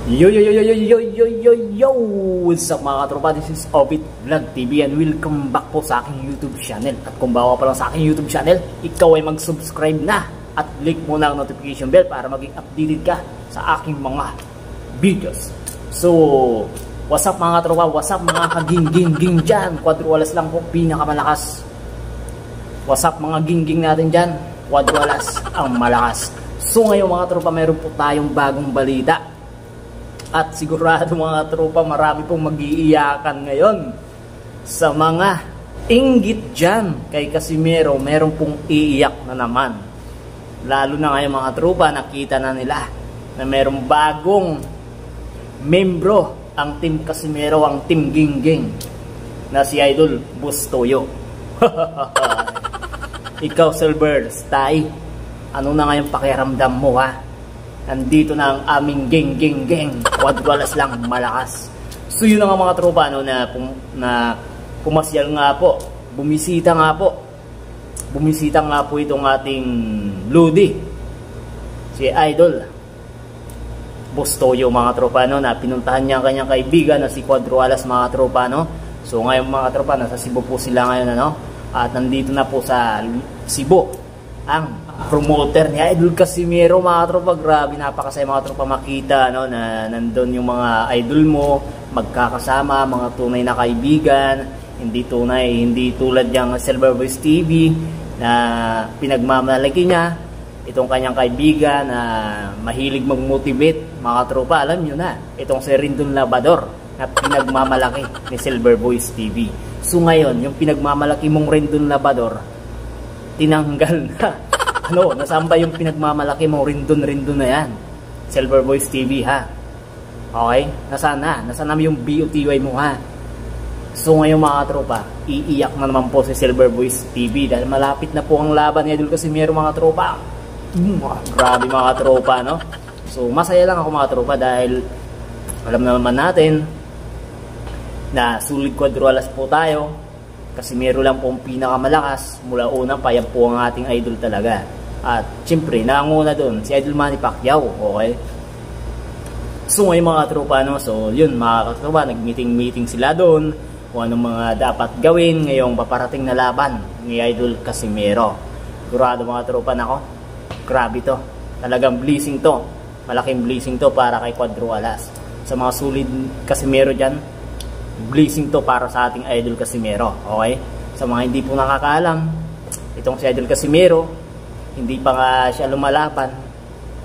Yo yo yo yo yo yo yo yo yo! What's up mga katropa? This is Obit Vlog TV and welcome back po sa aking YouTube channel. At kung bago pa lang sa aking YouTube channel, ikaw ay mag-subscribe na at click mo na ang notification bell para maging updated ka sa aking mga videos. So, what's up mga katropa? What's up mga kaging-ging-ging dyan? Quadrualas lang po, pinakamalakas. What's up mga ging-ging natin dyan? Quadrualas ang malakas. So ngayon mga tropa, meron po tayong bagong balita. At sigurado mga tropa, marami pong mag-iiyakan ngayon sa mga inggit dyan kay Casimero. Meron pong iiyak na naman. Lalo na ngayon mga tropa, nakita na nila na merong bagong membro ang Team Casimero, ang Team Gingging, na si Idol Bustoyo. Ikaw Silver Stay, ano na ngayon pakiramdam mo ha? Nandito na ang aming geng. Quadrualas lang, malakas. So yun na nga mga tropa, no, na pumasyal nga po. Bumisita nga po itong ating Ludi. Si Idol Bustoyo mga tropa, no, na pinuntahan niya ang kanyang kaibigan na si Quadrualas mga tropa, no. So ngayon mga tropa, nasa Cebu po sila ngayon, ano. At nandito na po sa Cebu ang promoter ni Idol Casimero mga tropa. Grabe, napakasaya mga tropa makita, no, na nandun yung mga idol mo magkakasama, mga tunay na kaibigan, hindi tulad yung Silver Boys TV na pinagmamalaki niya itong kanyang kaibigan na mahilig mag-motivate mga tropa. Alam nyo na, itong si Rindon Labador na pinagmamalaki ni Silver Boys TV. So ngayon, yung pinagmamalaki mong Rindon Labador tinanggal na. Ano, nasaan ba yung pinagmamalaki mo? Rindon na yan. Silver Boys TV ha. Okay? Nasaan na? Nasaan na yung BOTY mo ha? So ngayon mga tropa, iiyak na naman po si Silver Boys TV dahil malapit na po ang laban ni Idol Casimero mga tropa. Grabe mga tropa, no? So masaya lang ako mga tropa dahil alam naman natin na sulit quadrualas po tayo. Casimero lang po ang pinakamalakas mula una pa, yan po ang ating idol talaga. At siyempre, nanguna doon si Idol Manny Pacquiao, okay? So ngayon mga tropa, no? So yun mga tropa, nag-meeting sila doon kung anong mga dapat gawin ngayong paparating na laban ni Idol Casimero. Sigurado mga tropa, nako, grabe to, talagang blessing to, malaking blessing to para kay Quadrualas. Sa mga solid Casimero dyan, blessing to para sa ating Idol Casimero, okay? Sa mga hindi po nakakaalam, itong si Idol Casimero, hindi pa nga siya lumalaban,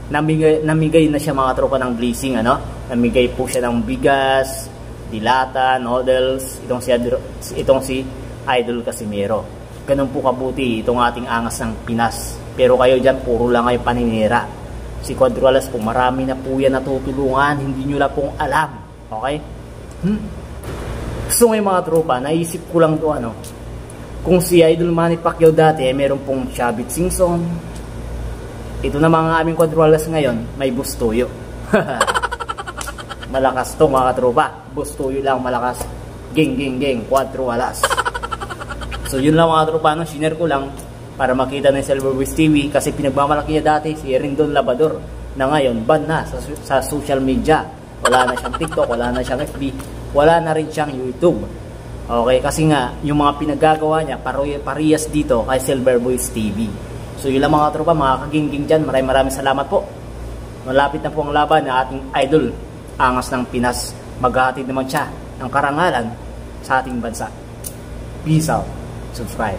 namigay na siya mga tropa ng blessing, ano? Namigay po siya ng bigas, dilata, noodles, itong si Idol Casimero. Ganun po kabuti itong ating angas ng Pinas. Pero kayo dyan, puro lang kayo paninira. Si Quadrualas po, marami na po yan natutulungan, hindi nyo lang pong alam, okay? So ngayon mga tropa, naisip ko lang to, ano, kung si Idol Manny Pacquiao dati meron pong Chavit Singson, ito na mga aming Quadrualas ngayon, may Bustoyo. Malakas to mga tropa, Bustoyo lang malakas. Geng, Quadrualas. So yun lang mga tropa, no, share ko lang para makita ng Silver Boys TV kasi pinagmamalaki niya dati si Rindon Labador na ngayon ban na sa social media. Wala na siyang TikTok, wala na siyang FB, wala na rin siyang YouTube. Okay, kasi nga yung mga pinagagawa niya parehas dito kay Silver Boys TV. So yun lang mga tropa, mga kagingging dyan, maraming salamat po. Malapit na po ang laban na ating idol, angas ng Pinas. Maghahatid naman siya ng karangalan sa ating bansa. Peace out. Subscribe.